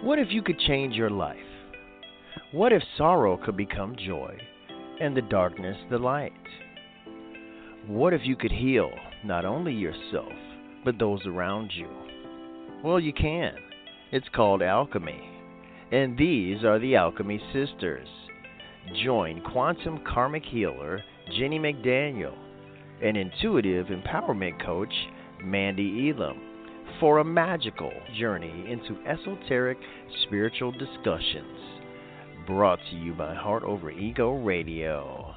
What if you could change your life? What if sorrow could become joy and the darkness the light? What if you could heal not only yourself, but those around you? Well, you can. It's called alchemy. And these are the Alchemy Sisters. Join quantum karmic healer Jenny McDaniel and intuitive empowerment coach Mandy Elam for a magical journey into esoteric spiritual discussions. Brought to you by Heart Over Ego Radio.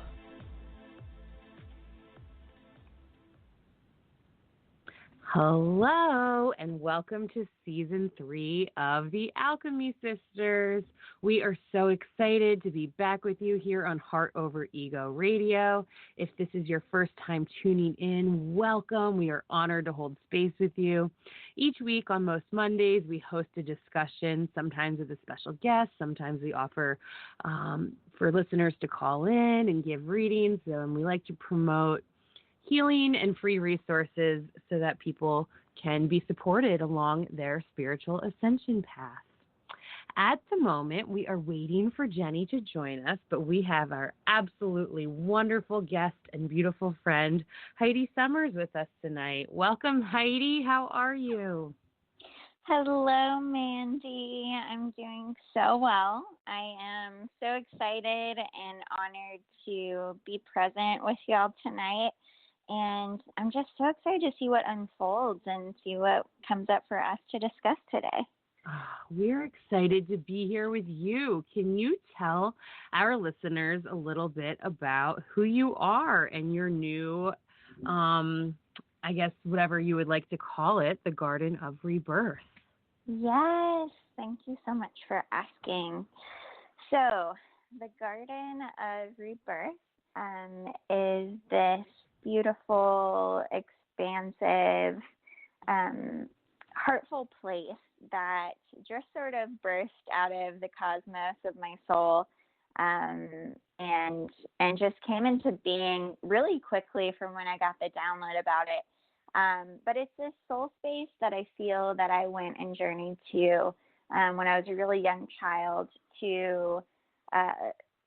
Hello, and welcome to Season 3 of the Alchemy Sisters. We are so excited to be back with you here on Heart Over Ego Radio. If this is your first time tuning in, welcome. We are honored to hold space with you. Each week on most Mondays, we host a discussion, sometimes with a special guest. Sometimes we offer for listeners to call in and give readings. And we like to promote healing and free resources so that people can be supported along their spiritual ascension path. At the moment, we are waiting for Jenny to join us, but we have our absolutely wonderful guest and beautiful friend, Heidi Summers, with us tonight. Welcome, Heidi. How are you? Hello, Mandy. I'm doing so well. I am so excited and honored to be present with y'all tonight. And I'm just so excited to see what unfolds and see what comes up for us to discuss today. We're excited to be here with you. Can you tell our listeners a little bit about who you are and your new, I guess, whatever you would like to call it, the Garden of Rebirth? Yes, thank you so much for asking. So, the Garden of Rebirth is this beautiful, expansive, heartful place that just sort of burst out of the cosmos of my soul, and just came into being really quickly from when I got the download about it. But it's this soul space that I feel that I went and journeyed to when I was a really young child to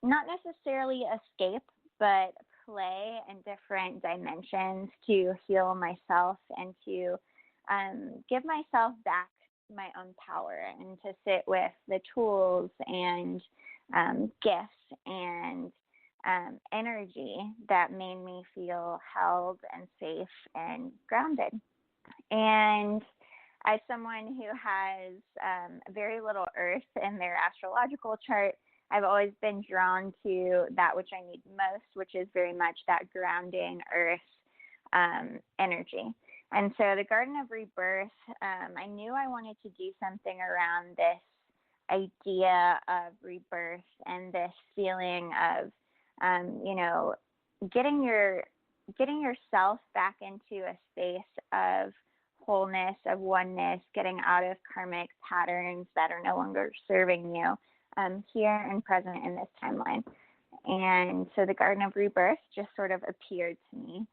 not necessarily escape, but play in different dimensions to heal myself and to give myself back my own power and to sit with the tools and gifts and energy that made me feel held and safe and grounded. And as someone who has very little earth in their astrological chart, I've always been drawn to that which I need most, which is very much that grounding earth energy. And so the Garden of Rebirth, I knew I wanted to do something around this idea of rebirth and this feeling of, getting yourself back into a space of wholeness, of oneness, getting out of karmic patterns that are no longer serving you. Here and present in this timeline. And so the Garden of Rebirth just sort of appeared to me.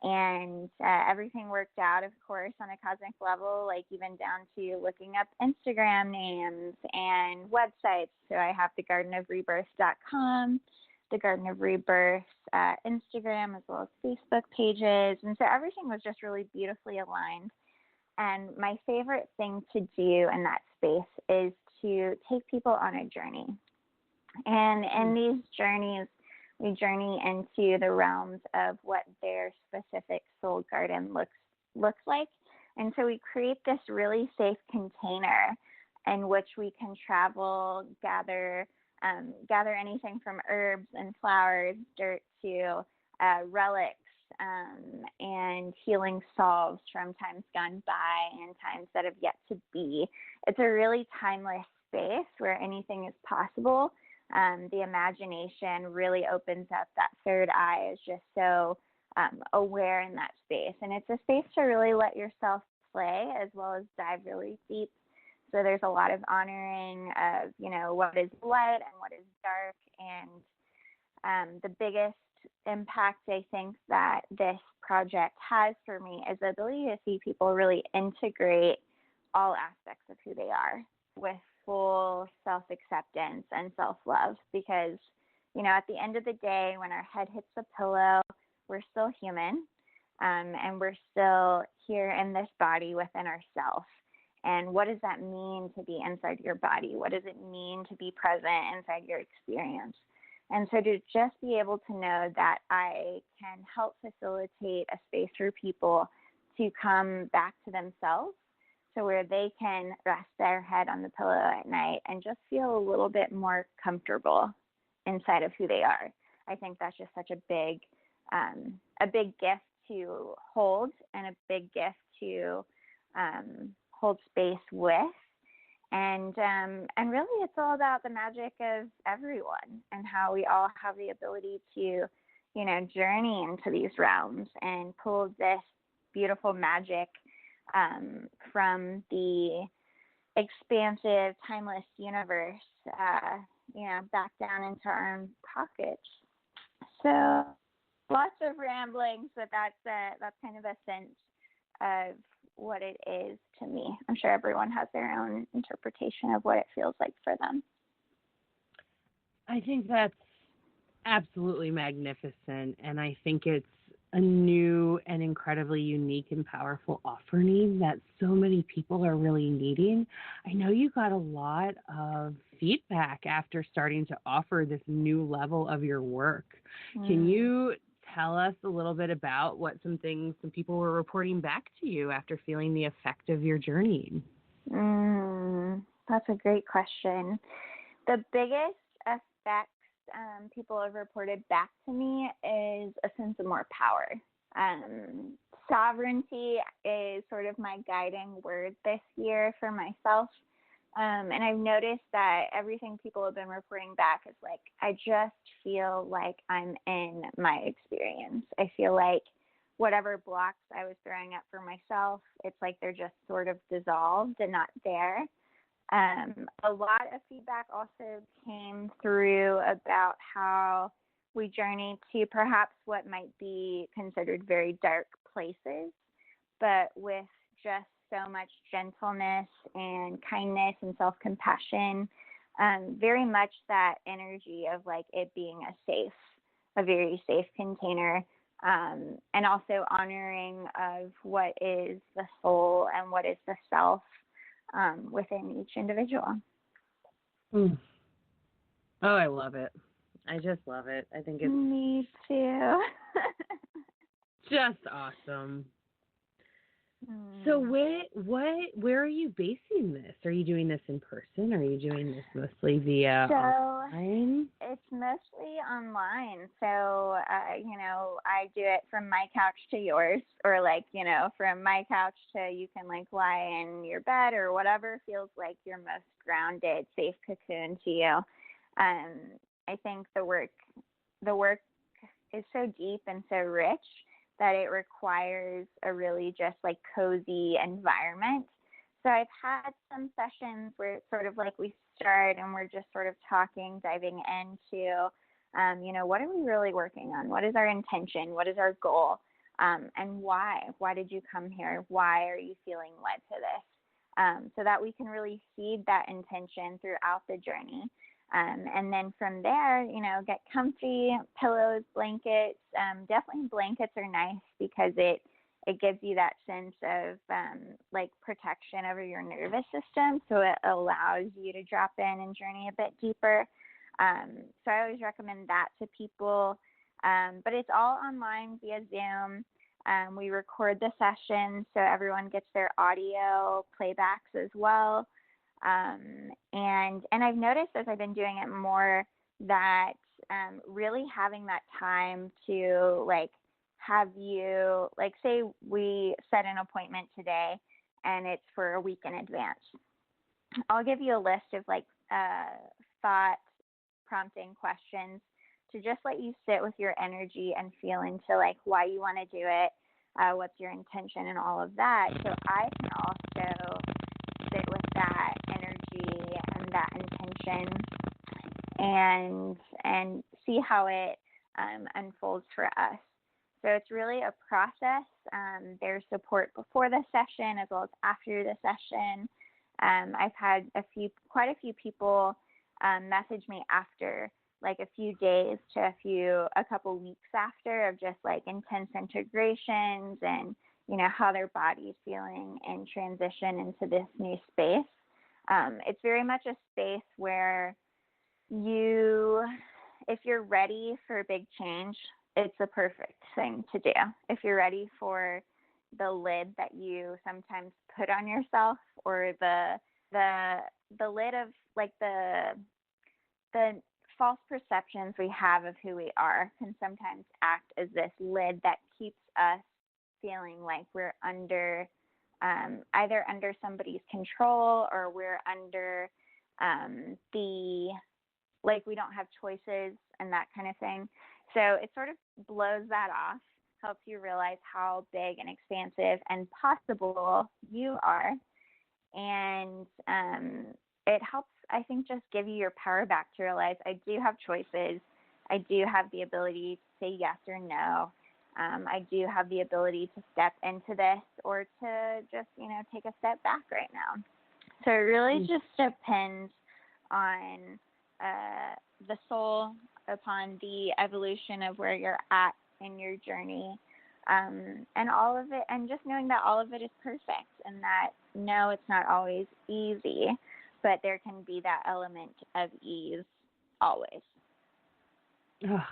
And everything worked out, of course, on a cosmic level, like even down to looking up Instagram names and websites. So I have the gardenofrebirth.com, the Garden of Rebirth Instagram, as well as Facebook pages. And so everything was just really beautifully aligned. And my favorite thing to do in that space is to take people on a journey. And in these journeys, we journey into the realms of what their specific soul garden looks like. And so we create this really safe container in which we can travel, gather anything from herbs and flowers, dirt to relics, and healing solves from times gone by and times that have yet to be. It's a really timeless space where anything is possible. The imagination really opens up. That third eye is just so aware in that space. And it's a space to really let yourself play as well as dive really deep. So there's a lot of honoring of, what is light and what is dark. And the biggest impact I think that this project has for me is the ability to see people really integrate all aspects of who they are with full self-acceptance and self-love, because, you know, at the end of the day, when our head hits the pillow, we're still human, and we're still here in this body within ourselves. And what does that mean to be inside your body? What does it mean to be present inside your experience? And so to just be able to know that I can help facilitate a space for people to come back to themselves, so where they can rest their head on the pillow at night and just feel a little bit more comfortable inside of who they are. I think that's just such a big gift to hold, and a big gift to hold space with. And really it's all about the magic of everyone and how we all have the ability to, you know, journey into these realms and pull this beautiful magic from the expansive, timeless universe, you know, back down into our own pockets. So lots of ramblings, but that's kind of a sense of what it is to me. I'm sure everyone has their own interpretation of what it feels like for them. I think that's absolutely magnificent, and I think it's a new and incredibly unique and powerful offering that so many people are really needing. I know you got a lot of feedback after starting to offer this new level of your work. Can you tell us a little bit about what some people were reporting back to you after feeling the effect of your journey? That's a great question. The biggest effect people have reported back to me is a sense of more power. Sovereignty is sort of my guiding word this year for myself. And I've noticed that everything people have been reporting back is like, I just feel like I'm in my experience. I feel like whatever blocks I was throwing up for myself, it's like they're just sort of dissolved and not there. A lot of feedback also came through about how we journeyed to perhaps what might be considered very dark places, but with just so much gentleness and kindness and self-compassion, very much that energy of like it being a very safe container, and also honoring of what is the soul and what is the self within each individual. Oh, I love it. I just love it. I think it's... Me too. just awesome. So where are you basing this? Are you doing this in person? Are you doing this mostly via online? It's mostly online. So, you know, I do it from my couch to yours, or like, you know, from my couch to you can like lie in your bed or whatever feels like your most grounded, safe cocoon to you. I think the work is so deep and so rich that it requires a really just like cozy environment. So I've had some sessions where it's sort of like we start and we're just sort of talking, diving into, you know, what are we really working on? What is our intention? What is our goal? And why? Why did you come here? Why are you feeling led to this? So that we can really seed that intention throughout the journey. And then from there, you know, get comfy, pillows, blankets. Definitely blankets are nice because it gives you that sense of like protection over your nervous system. So it allows you to drop in and journey a bit deeper. So I always recommend that to people. But it's all online via Zoom. We record the session so everyone gets their audio playbacks as well. And I've noticed as I've been doing it more that really having that time to like have you, like say we set an appointment today and it's for a week in advance. I'll give you a list of like thought prompting questions to just let you sit with your energy and feel into like why you want to do it, what's your intention and all of that. So I can also sit with that energy and that intention and see how it unfolds for us. So it's really a process. There's support before the session as well as after the session. I've had quite a few people message me after, like a few days to a couple weeks after, of just like intense integrations and, you know, how their body's feeling in transition into this new space. It's very much a space where if you're ready for a big change, it's the perfect thing to do. If you're ready for the lid that you sometimes put on yourself, or the lid of like the false perceptions we have of who we are, can sometimes act as this lid that keeps us feeling like we're under either under somebody's control, or we're under we don't have choices and that kind of thing. So it sort of blows that off, helps you realize how big and expansive and possible you are. And it helps, I think, just give you your power back to realize I do have choices. I do have the ability to say yes or no. I do have the ability to step into this, or to just, you know, take a step back right now. So it really just depends on the soul, upon the evolution of where you're at in your journey, and all of it, and just knowing that all of it is perfect, and that no, it's not always easy, but there can be that element of ease always. Oh,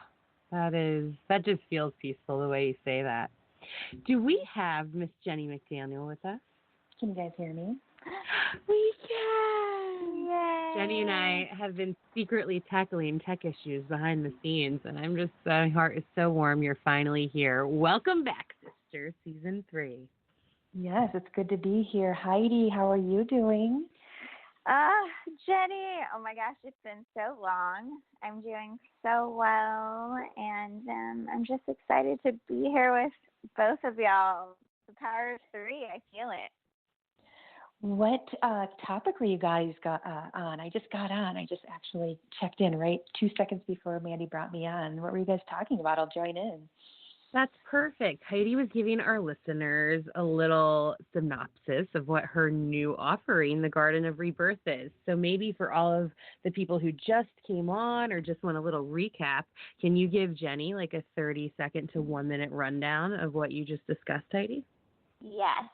that just feels peaceful the way you say that. Do we have Miss Jenny McDaniel with us? Can you guys hear me? We can. Yay. Jenny and I have been secretly tackling tech issues behind the scenes, and I'm just, my heart is so warm you're finally here. Welcome back, sister, season 3. Yes, it's good to be here. Heidi, how are you doing? Jenny, oh my gosh, it's been so long. I'm doing so well, and I'm just excited to be here with both of y'all. The power of 3, I feel it. What topic were you guys on? I just got on. I just actually checked in right 2 seconds before Mandy brought me on. What were you guys talking about? I'll join in. That's perfect. Heidi was giving our listeners a little synopsis of what her new offering, the Garden of Rebirth, is. So maybe for all of the people who just came on or just want a little recap, can you give Jenny like a 30-second to 1-minute rundown of what you just discussed, Heidi? Yes.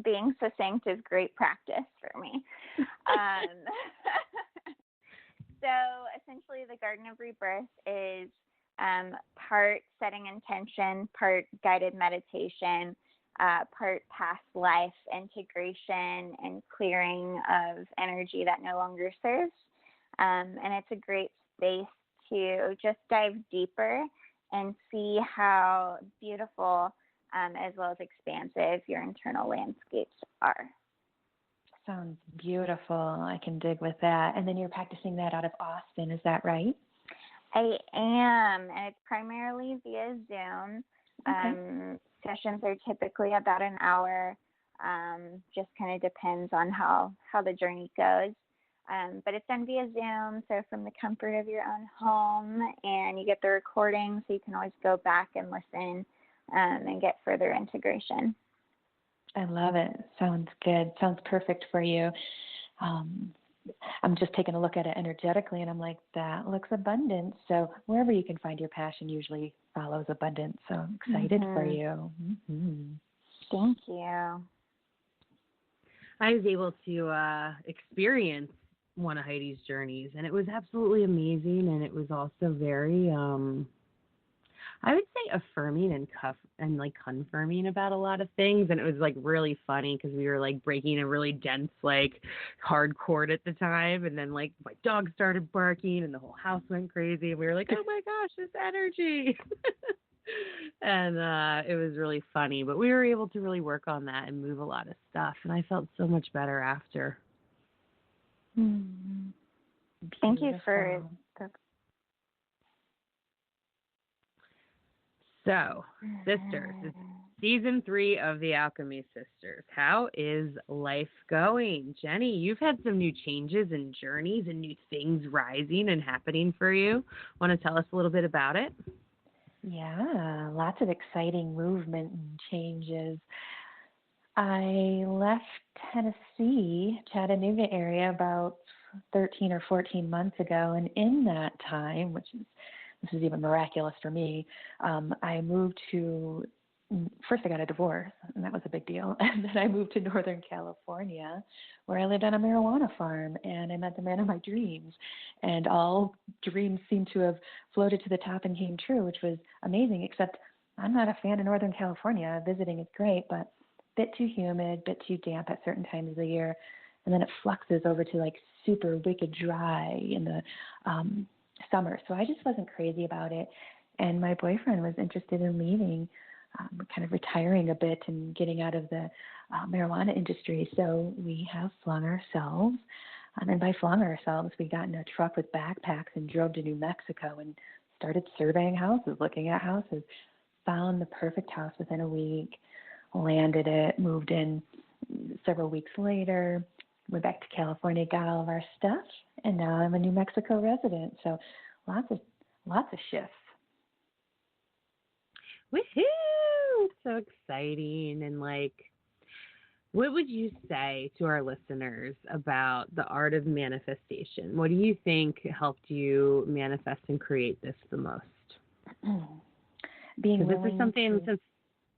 Being succinct is great practice for me. So essentially the Garden of Rebirth is part setting intention, part guided meditation, part past life integration and clearing of energy that no longer serves. And it's a great space to just dive deeper and see how beautiful as well as expansive your internal landscapes are. Sounds beautiful. I can dig with that. And then you're practicing that out of Austin, is that right? I am, and it's primarily via Zoom. Okay. Sessions are typically about an hour. Just kind of depends on how the journey goes. But it's done via Zoom, so from the comfort of your own home, and you get the recording, so you can always go back and listen and get further integration. I love it. Sounds good. Sounds perfect for you. I'm just taking a look at it energetically, and I'm like, that looks abundant. So wherever you can find your passion usually follows abundance. So I'm excited for you. Mm-hmm. Thank you. I was able to experience one of Heidi's journeys, and it was absolutely amazing, and it was also very, I would say, affirming and like confirming about a lot of things. And it was like really funny because we were like breaking a really dense, like hard chord at the time. And then like my dog started barking and the whole house went crazy. And we were like, oh my gosh, this energy. And it was really funny, but we were able to really work on that and move a lot of stuff. And I felt so much better after. Mm-hmm. Thank you for the... So, sisters, it's season 3 of the Alchemy Sisters. How is life going? Jenny, you've had some new changes and journeys and new things rising and happening for you. Want to tell us a little bit about it? Yeah, lots of exciting movement and changes. I left Tennessee, Chattanooga area, about 13 or 14 months ago, and in that time, this is even miraculous for me, I moved to, first I got a divorce, and that was a big deal, and then I moved to Northern California, where I lived on a marijuana farm, and I met the man of my dreams, and all dreams seem to have floated to the top and came true, which was amazing, except I'm not a fan of Northern California. Visiting is great, but bit too humid, bit too damp at certain times of the year, and then it fluxes over to like super wicked dry in the summer. So I just wasn't crazy about it, and my boyfriend was interested in leaving, kind of retiring a bit and getting out of the marijuana industry. So we have flung ourselves, and by flung ourselves, we got in a truck with backpacks and drove to New Mexico and started surveying houses, looking at houses, found the perfect house within a week, landed it, moved in several weeks later, went back to California, got all of our stuff, and now I'm a New Mexico resident. So lots of shifts. Woohoo! So exciting. And what would you say to our listeners about the art of manifestation? What do you think helped you manifest and create this the most? Being willing. This is something since.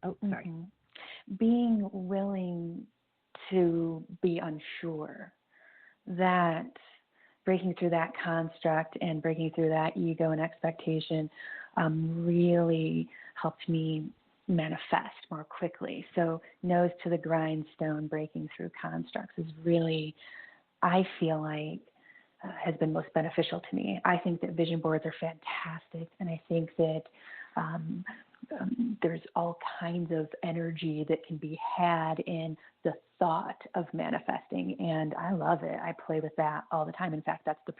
Oh, sorry. Mm-hmm. Being willing to be unsure, that breaking through that construct and breaking through that ego and expectation really helped me manifest more quickly. So nose to the grindstone, breaking through constructs is really, I feel like, has been most beneficial to me. I think that vision boards are fantastic, and I think that there's all kinds of energy that can be had in the thought of manifesting, and I love it. I play with that all the time. In fact, that's the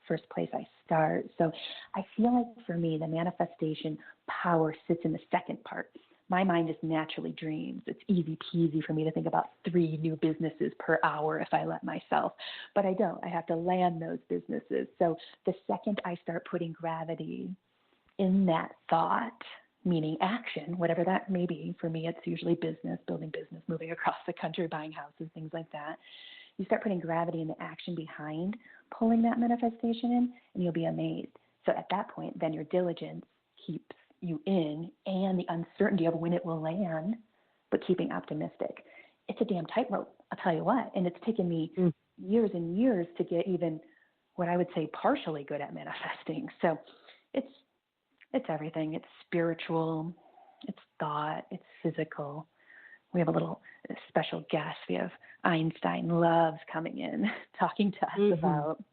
first place I start. So I feel like for me, the manifestation power sits in the second part. My mind just naturally dreams. It's easy peasy for me to think about 3 new businesses per hour if I let myself, but I don't. I have to land those businesses. So the second I start putting gravity in that thought, meaning action, whatever that may be. For me, it's usually business, building business, moving across the country, buying houses, things like that. You start putting gravity and the action behind pulling that manifestation in, and you'll be amazed. So at that point, then your diligence keeps you in, and the uncertainty of when it will land, but keeping optimistic. It's a damn tightrope, I'll tell you what. And it's taken me years and years to get even what I would say partially good at manifesting. So it's everything. It's spiritual, it's thought, it's physical. We have a little special guest. We have Einstein Loves coming in, talking to us about,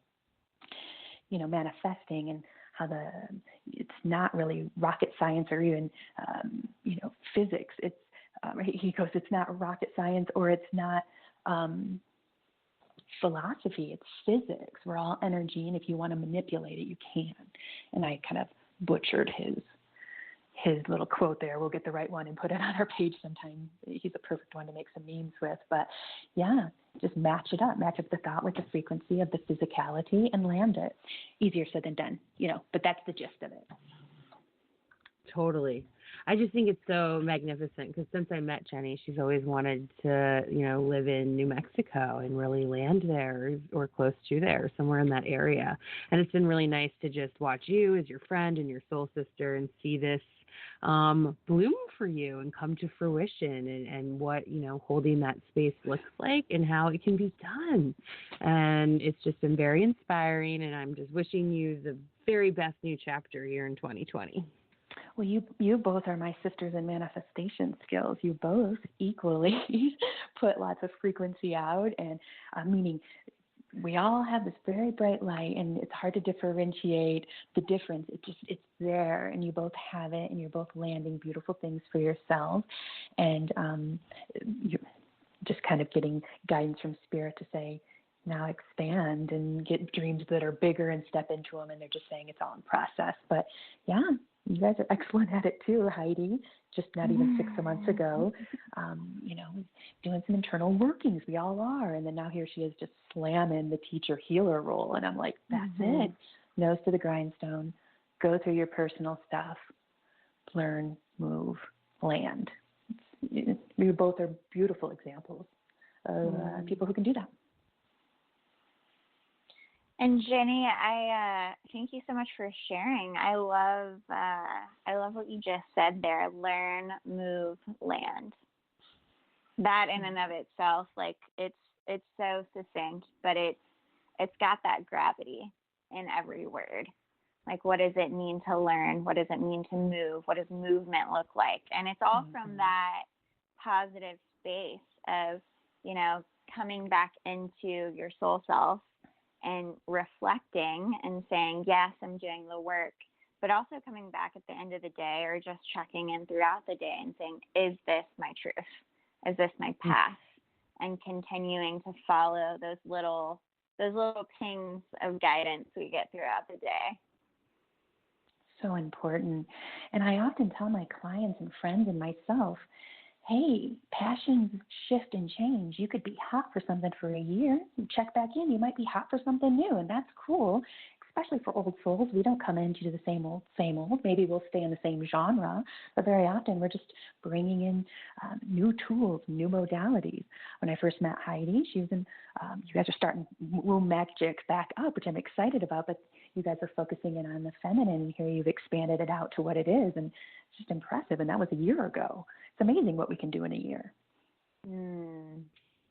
manifesting and how it's not really rocket science or even, physics. It's, he goes, it's not rocket science or it's not philosophy, it's physics. We're all energy, and if you want to manipulate it, you can. And I kind of butchered his little quote there. We'll get the right one and put it on our page sometime. He's a perfect one to make some memes with. But yeah, just match up the thought with the frequency of the physicality and land it. Easier said than done, but that's the gist of it. Totally. I just think it's so magnificent because since I met Jenny, she's always wanted to, live in New Mexico and really land there or close to there, somewhere in that area. And it's been really nice to just watch you as your friend and your soul sister and see this bloom for you and come to fruition and what, holding that space looks like and how it can be done. And it's just been very inspiring, and I'm just wishing you the very best new chapter here in 2020. Well, you both are my sisters in manifestation skills. You both equally put lots of frequency out, and meaning we all have this very bright light, and it's hard to differentiate the difference. It's there, and you both have it, and you're both landing beautiful things for yourself, and you're just kind of getting guidance from spirit to say, now expand and get dreams that are bigger and step into them, and they're just saying it's all in process. But yeah, you guys are excellent at it too, Heidi. Just not even 6 months ago, doing some internal workings. We all are. And then now here she is just slamming the teacher healer role. And I'm like, that's it. Nose to the grindstone. Go through your personal stuff. learn, move, land. We both are beautiful examples of people who can do that. And Jenny, I thank you so much for sharing. I love what you just said there. Learn, move, land. That in and of itself, like it's so succinct, but it's got that gravity in every word. Like, what does it mean to learn? What does it mean to move? What does movement look like? And it's all from that positive space of, you know, coming back into your soul self and reflecting and saying, yes, I'm doing the work, but also coming back at the end of the day or just checking in throughout the day and saying, is this my truth? Is this my path? And continuing to follow those little pings of guidance we get throughout the day. So important. And I often tell my clients and friends and myself, hey, passions shift and change. You could be hot for something for a year. You check back in, you might be hot for something new, and that's cool, especially for old souls. We don't come in to do the same old. Maybe we'll stay in the same genre, but very often we're just bringing in new tools, new modalities. When I first met Heidi, she was in, you guys are starting womb magic back up, which I'm excited about, but you guys are focusing in on the feminine, and here you've expanded it out to what it is, and it's just impressive, and that was a year ago. It's amazing what we can do in a year.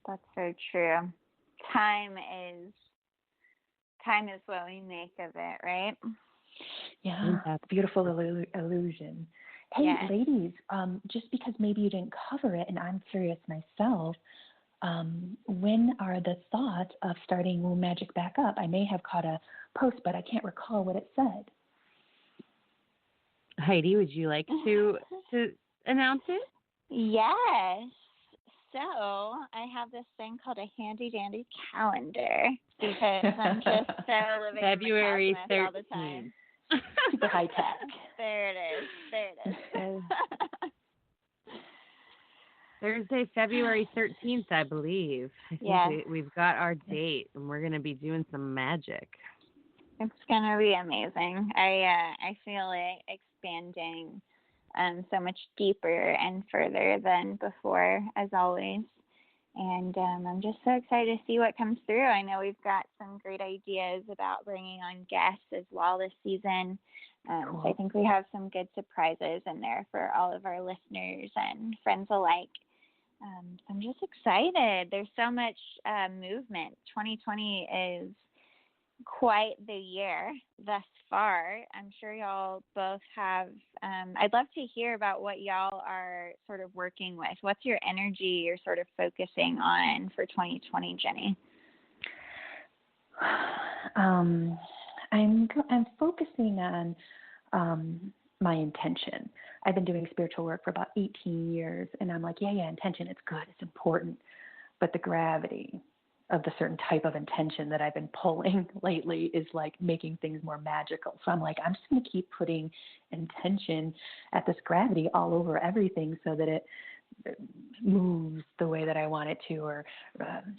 That's so true. Time is what we make of it, right? Yeah, beautiful illusion. Hey, yes. Ladies, just because maybe you didn't cover it, and I'm curious myself, when are the thoughts of starting Womb Magic back up? I may have caught a post, but I can't recall what it said. Heidi, would you like to announce it? Yes. So I have this thing called a handy dandy calendar because I'm just so living February in the cosmos 13th. All the time. Super high tech. There it is. Thursday, February 13th, I believe. I think we've got our date, and we're going to be doing some magic. It's going to be amazing. I feel it expanding so much deeper and further than before, as always. And I'm just so excited to see what comes through. I know we've got some great ideas about bringing on guests as well this season. Cool. So I think we have some good surprises in there for all of our listeners and friends alike. I'm just excited. There's so much movement. 2020 is quite the year thus far. I'm sure y'all both have, I'd love to hear about what y'all are sort of working with. What's your energy you're sort of focusing on for 2020, Jenny? I'm focusing on my intention. I've been doing spiritual work for about 18 years, and I'm like, yeah, intention, it's good, it's important. But the gravity of the certain type of intention that I've been pulling lately is like making things more magical. So I'm like, I'm just going to keep putting intention at this gravity all over everything so that it moves the way that I want it to, or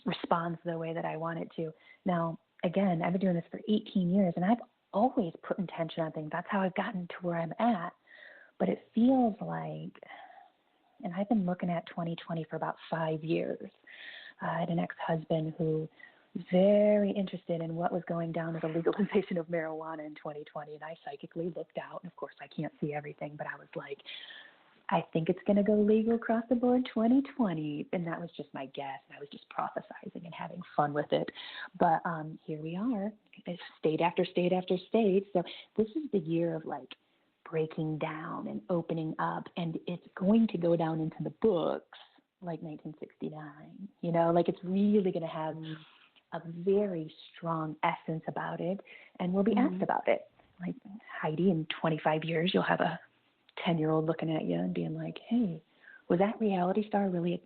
responds the way that I want it to. Now, again, I've been doing this for 18 years, and I've always put intention on things. That's how I've gotten to where I'm at. But it feels like, and I've been looking at 2020 for about 5 years. I had an ex-husband who was very interested in what was going down with the legalization of marijuana in 2020, and I psychically looked out, and of course I can't see everything, but I was like, I think it's going to go legal across the board 2020, and that was just my guess, and I was just prophesizing and having fun with it. But here we are, state after state after state. So this is the year of like breaking down and opening up, and it's going to go down into the books like 1969, you know, like it's really going to have a very strong essence about it, and we'll be asked about it. Like, Heidi, in 25 years, you'll have a 10-year-old looking at you and being like, hey, was that reality star really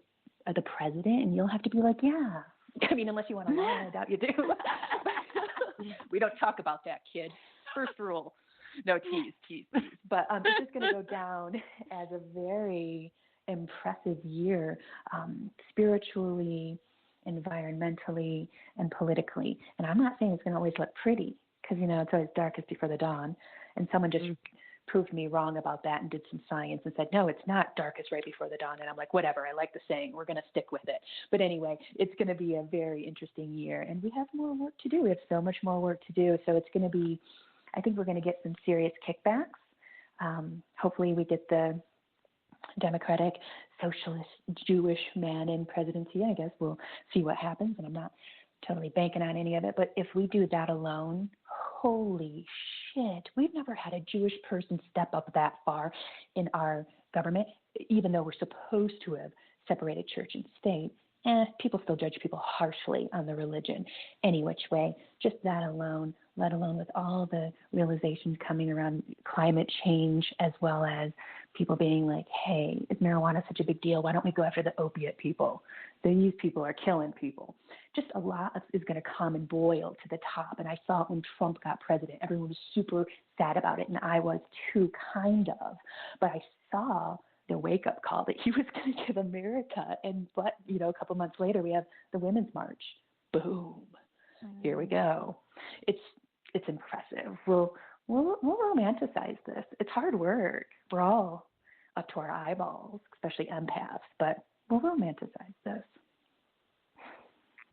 the president? And you'll have to be like, yeah. I mean, unless you want to lie, I doubt you do. We don't talk about that, kid. First rule. No, tease. But it's just going to go down as a very impressive year, spiritually, environmentally, and politically. And I'm not saying it's going to always look pretty, because, you know, it's always darkest before the dawn. And someone just proved me wrong about that and did some science and said, no, it's not darkest right before the dawn. And I'm like, whatever, I like the saying, we're going to stick with it. But anyway, it's going to be a very interesting year, and we have more work to do. We have so much more work to do. So it's going to be, I think we're going to get some serious kickbacks. Hopefully we get the Democratic, socialist, Jewish man in presidency. I guess we'll see what happens, and I'm not totally banking on any of it. But if we do that alone, holy shit, we've never had a Jewish person step up that far in our government, even though we're supposed to have separated church and state. People still judge people harshly on the religion any which way. Just that alone, let alone with all the realizations coming around climate change, as well as people being like, hey, is marijuana such a big deal? Why don't we go after the opiate people? These people are killing people. Just a lot is going to come and boil to the top. And I saw it when Trump got president. Everyone was super sad about it, and I was too, kind of. But I saw the wake-up call that he was going to give America. But a couple months later, we have the Women's March. Boom. Here we go. It's impressive. We'll romanticize this. It's hard work. We're all up to our eyeballs, especially empaths, but we'll romanticize this.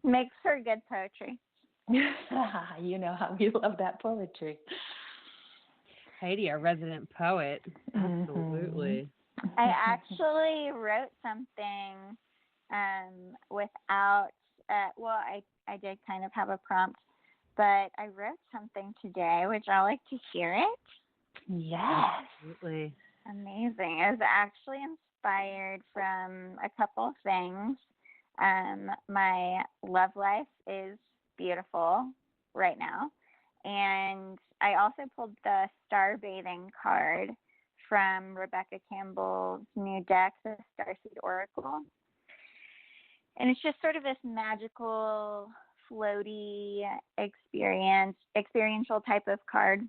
Makes for good poetry. You know how we love that poetry. Heidi, our resident poet. Absolutely. I actually wrote something without, I did kind of have a prompt, but I wrote something today. Would y'all like to hear it? Yes. Absolutely. Amazing. It was actually inspired from a couple things. My love life is beautiful right now. And I also pulled the Star Bathing card from Rebecca Campbell's new deck, the Starseed Oracle. And it's just sort of this magical, floaty experiential type of card.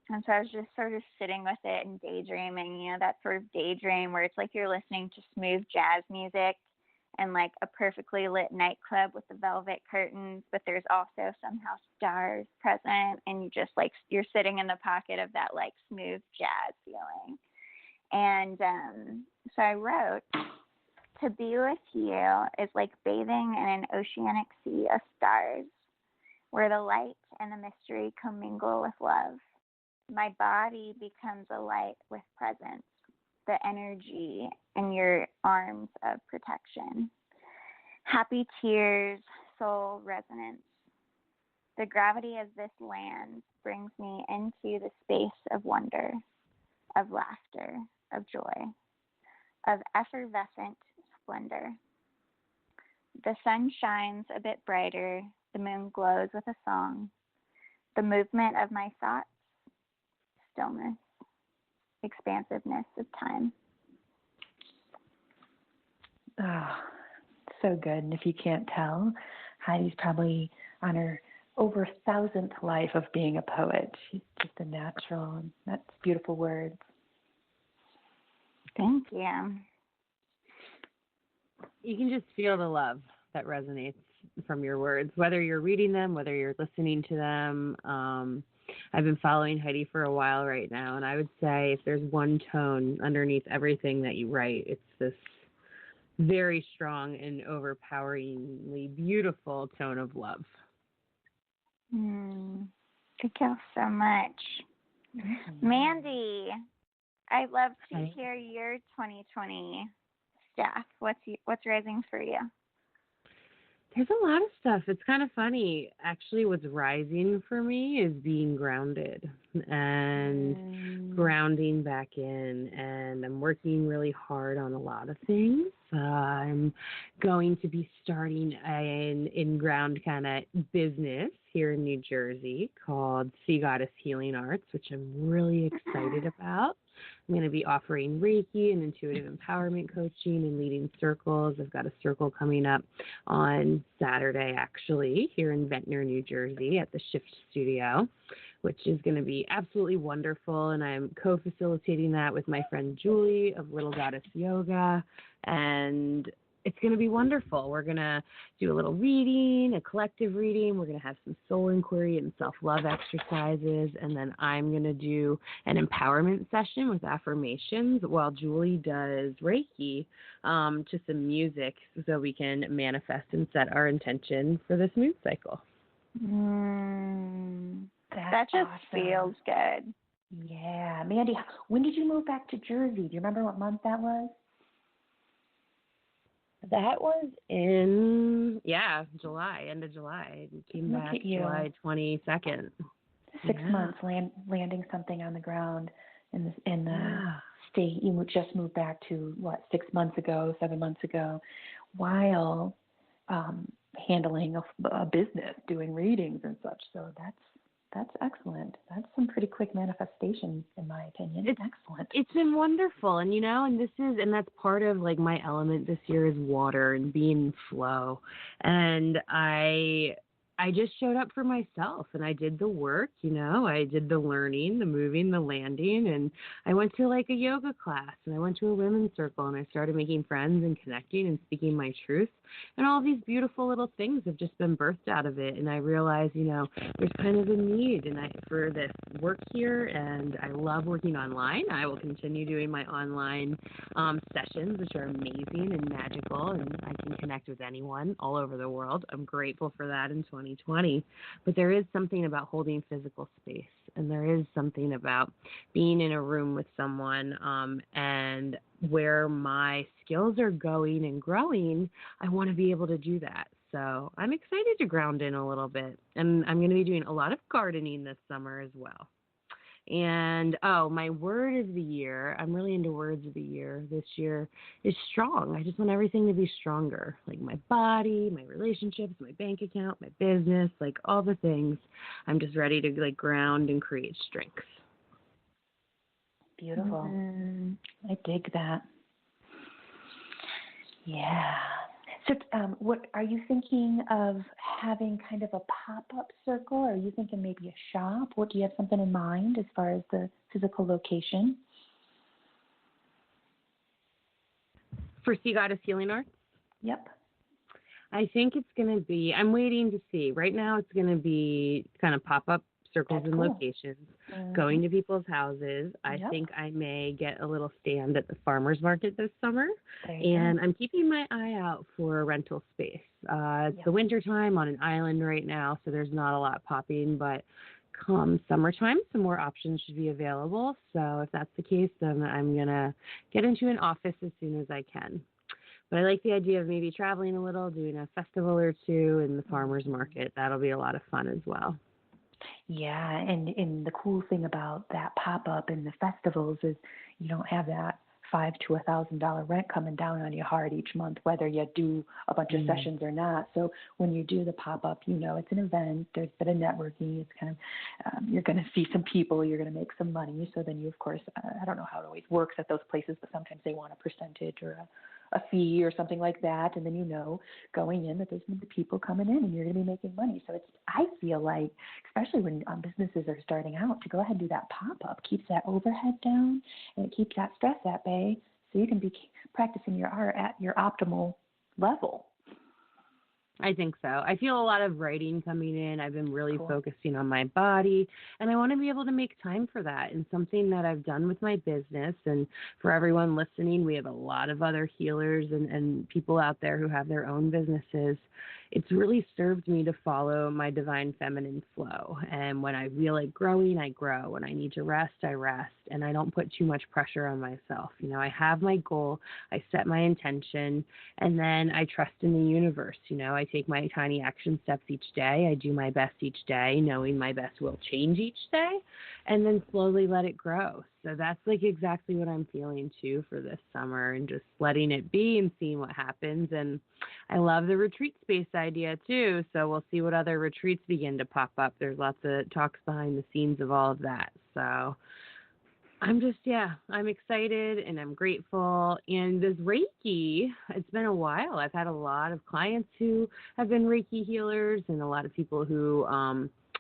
And so I was just sort of sitting with it and daydreaming, that sort of daydream where it's like you're listening to smooth jazz music and like a perfectly lit nightclub with the velvet curtains, but there's also somehow stars present, and you're sitting in the pocket of that like smooth jazz feeling. And so I wrote, to be with you is like bathing in an oceanic sea of stars, where the light and the mystery commingle with love. My body becomes a light with presence, the energy in your arms of protection. Happy tears, soul resonance. The gravity of this land brings me into the space of wonder, of laughter, of joy, of effervescent splendor. The sun shines a bit brighter, the moon glows with a song. The movement of my thoughts, stillness, expansiveness of time. Oh, so good. And if you can't tell, Heidi's probably on her over 1,000th life of being a poet. She's just a natural, and that's beautiful words. Thank you. You can just feel the love that resonates from your words, whether you're reading them, whether you're listening to them. I've been following Heidi for a while right now, and I would say if there's one tone underneath everything that you write, it's this very strong and overpoweringly beautiful tone of love. Thank you so much. Mm-hmm. Mandy, I'd love to hear your 2020 stuff. What's rising for you? There's a lot of stuff. It's kind of funny. Actually, what's rising for me is being grounded and grounding back in. And I'm working really hard on a lot of things. I'm going to be starting an in-ground kind of business here in New Jersey called Sea Goddess Healing Arts, which I'm really excited about. I'm going to be offering Reiki and intuitive empowerment coaching and leading circles. I've got a circle coming up on Saturday, actually, here in Ventnor, New Jersey at the Shift Studio, which is going to be absolutely wonderful. And I'm co-facilitating that with my friend Julie of Little Goddess Yoga. And it's going to be wonderful. We're going to do a little reading, a collective reading. We're going to have some soul inquiry and self-love exercises. And then I'm going to do an empowerment session with affirmations while Julie does Reiki to some music so we can manifest and set our intention for this moon cycle. That just awesome. feels good. Yeah. Mandy, when did you move back to Jersey? Do you remember what month that was? That was in, July, end of July. I came Look back at you. July 22nd. 6 months landing something on the ground in the state. You just moved back to, 6 months ago, 7 months ago, while handling a business, doing readings and such. So that's excellent. That's some pretty quick manifestation, in my opinion. It's excellent. It's been wonderful. And, and that's part of like my element this year is water and being in flow. And I just showed up for myself and I did the work, I did the learning, the moving, the landing, and I went to like a yoga class and I went to a women's circle and I started making friends and connecting and speaking my truth. And all these beautiful little things have just been birthed out of it. And I realized, there's kind of a need for this work here. And I love working online. I will continue doing my online sessions, which are amazing and magical. And I can connect with anyone all over the world. I'm grateful for that in 2020. But there is something about holding physical space. And there is something about being in a room with someone and where my skills are going and growing, I want to be able to do that. So I'm excited to ground in a little bit. And I'm going to be doing a lot of gardening this summer as well. And, my word of the year, I'm really into words of the year this year, is strong. I just want everything to be stronger, like my body, my relationships, my bank account, my business, like all the things. I'm just ready to like ground and create strength. Beautiful. I dig that. Yeah. So what are you thinking of having kind of a pop-up circle? Are you thinking maybe a shop? Do you have something in mind as far as the physical location? For Sea Goddess Healing Arts? Yep. I think it's going to be, I'm waiting to see. Right now it's going to be kind of pop-up circles and locations, going to people's houses. I think I may get a little stand at the farmer's market this summer. And I'm keeping my eye out for a rental space. It's the winter time on an island right now, so there's not a lot popping, but come summertime, some more options should be available. So if that's the case, then I'm going to get into an office as soon as I can. But I like the idea of maybe traveling a little, doing a festival or two in the farmer's market. That'll be a lot of fun as well. Yeah, and the cool thing about that pop-up and the festivals is you don't have that $500 to $1,000 rent coming down on you hard each month, whether you do a bunch of sessions or not. So when you do the pop-up, it's an event, there's a bit of networking, it's kind of, you're going to see some people, you're going to make some money. So then you, of course, I don't know how it always works at those places, but sometimes they want a percentage or a fee or something like that, and then going in that there's going to be people coming in and you're going to be making money. So I feel like, especially when businesses are starting out, to go ahead and do that pop-up keeps that overhead down and it keeps that stress at bay, so you can be practicing your art at your optimal level. I think so. I feel a lot of writing coming in. I've been really focusing on my body, and I want to be able to make time for that. And something that I've done with my business, and for everyone listening, we have a lot of other healers and people out there who have their own businesses. It's really served me to follow my divine feminine flow. And when I feel like growing, I grow. When I need to rest, I rest. And I don't put too much pressure on myself. I have my goal, I set my intention, and then I trust in the universe. I take my tiny action steps each day. I do my best each day, knowing my best will change each day, and then slowly let it grow. So that's like exactly what I'm feeling too for this summer, and just letting it be and seeing what happens. And I love the retreat space idea too. So we'll see what other retreats begin to pop up. There's lots of talks behind the scenes of all of that. So I'm excited and I'm grateful. And this Reiki, it's been a while. I've had a lot of clients who have been Reiki healers and a lot of people who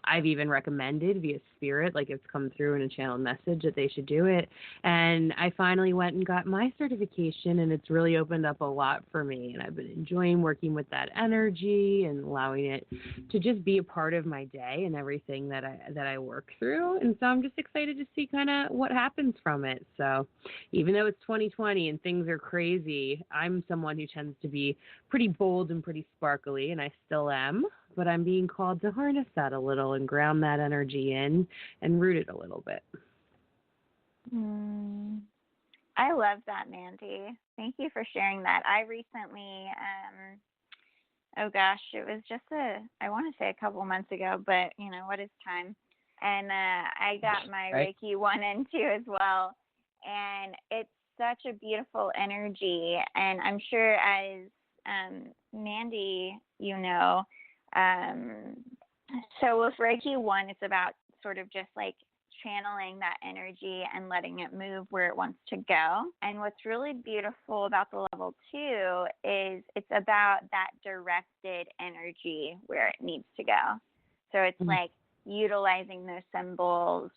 I've even recommended via spirit, like it's come through in a channeled message that they should do it. And I finally went and got my certification, and it's really opened up a lot for me. And I've been enjoying working with that energy and allowing it to just be a part of my day and everything that I work through. And so I'm just excited to see kind of what happens from it. So even though it's 2020 and things are crazy, I'm someone who tends to be pretty bold and pretty sparkly, and I still am. But I'm being called to harness that a little and ground that energy in and root it a little bit. I love that, Mandy. Thank you for sharing that. I recently, it was just I want to say a couple months ago, but what is time? And I got my Reiki 1 and 2 as well. And it's such a beautiful energy. And I'm sure as Mandy, so with Reiki 1, it's about sort of just like channeling that energy and letting it move where it wants to go. And what's really beautiful about the level 2 is it's about that directed energy where it needs to go. So it's like utilizing those symbols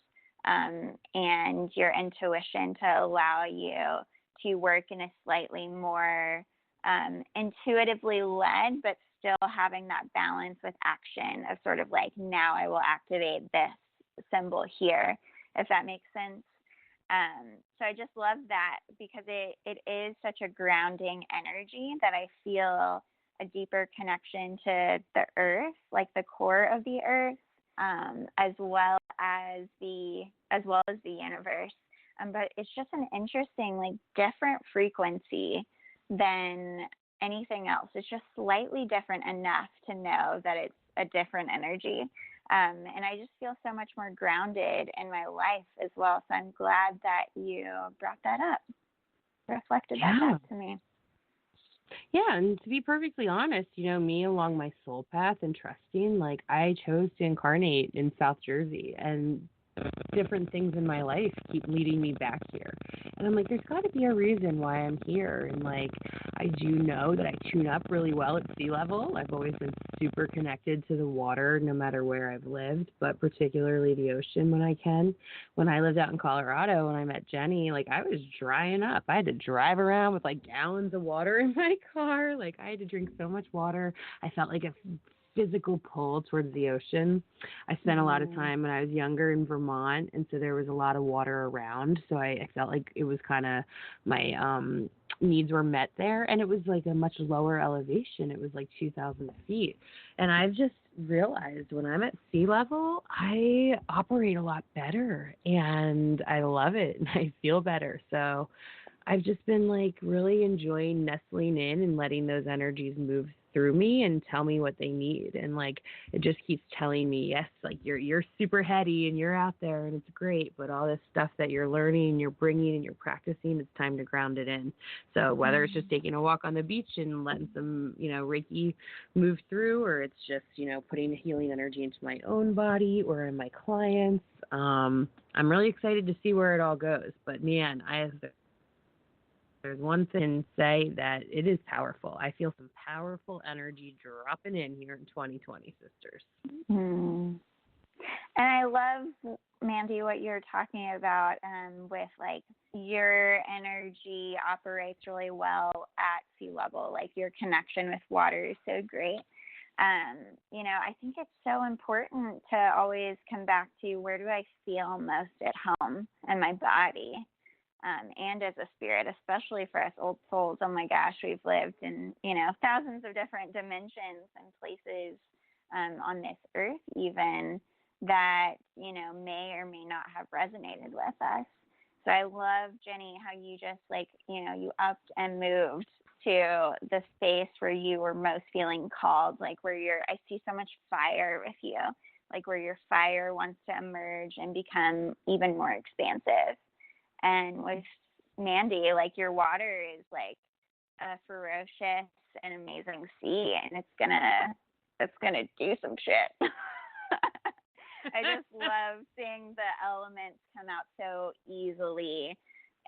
and your intuition to allow you to work in a slightly more intuitively led, but still having that balance with action of sort of like, now I will activate this symbol here, if that makes sense. So I just love that because it is such a grounding energy that I feel a deeper connection to the earth, like the core of the earth, as well as the universe. But it's just an interesting, like, different frequency than anything else. It's just slightly different enough to know that it's a different energy. And I just feel so much more grounded in my life as well. So I'm glad that you brought that up, reflected that back to me. Yeah, and to be perfectly honest, me along my soul path and trusting, like I chose to incarnate in South Jersey, and different things in my life keep leading me back here. And I'm like, there's got to be a reason why I'm here. And like, I do know that I tune up really well at sea level. I've always been super connected to the water, no matter where I've lived, but particularly the ocean when I can. When I lived out in Colorado, when I met Jenny, like I was drying up. I had to drive around with like gallons of water in my car. Like I had to drink so much water. I felt like a physical pull towards the ocean. I spent a lot of time when I was younger in Vermont, and so there was a lot of water around, so I felt like it was kind of my needs were met there, and it was like a much lower elevation. It was like 2,000 feet, and I've just realized when I'm at sea level, I operate a lot better, and I love it, and I feel better. So I've just been like really enjoying nestling in and letting those energies move through me and tell me what they need. And like, it just keeps telling me, yes, like you're super heady and you're out there and it's great, but all this stuff that you're learning and you're bringing and you're practicing, it's time to ground it in. So whether it's just taking a walk on the beach and letting some, Reiki move through, or it's just, putting the healing energy into my own body or in my clients, I'm really excited to see where it all goes. But man, there's one thing to say that it is powerful. I feel some powerful energy dropping in here in 2020, sisters. And I love, Mandy, what you're talking about with like your energy operates really well at sea level. Like your connection with water is so great. I think it's so important to always come back to where do I feel most at home in my body. And as a spirit, especially for us old souls. Oh my gosh, we've lived in, thousands of different dimensions and places on this earth even that, may or may not have resonated with us. So I love, Jenny, how you just you upped and moved to the space where you were most feeling called, like where I see so much fire with you, like where your fire wants to emerge and become even more expansive. And with Mandy, like your water is like a ferocious and amazing sea, and it's gonna do some shit. I just love seeing the elements come out so easily,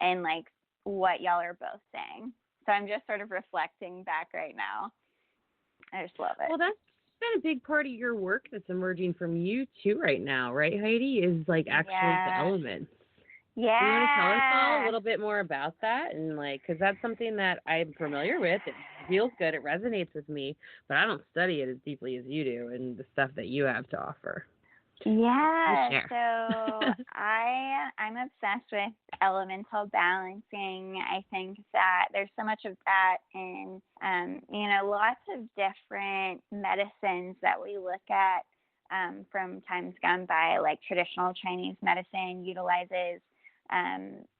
and like what y'all are both saying. So I'm just sort of reflecting back right now. I just love it. Well, been a big part of your work that's emerging from you too right now, right, Heidi? Is like actually the elements. Yeah. Do you want to tell us all a little bit more about that? And like, because that's something that I'm familiar with. It feels good. It resonates with me, but I don't study it as deeply as you do and the stuff that you have to offer. Yeah, so I'm obsessed with elemental balancing. I think that there's so much of that in, lots of different medicines that we look at from times gone by, like traditional Chinese medicine utilizes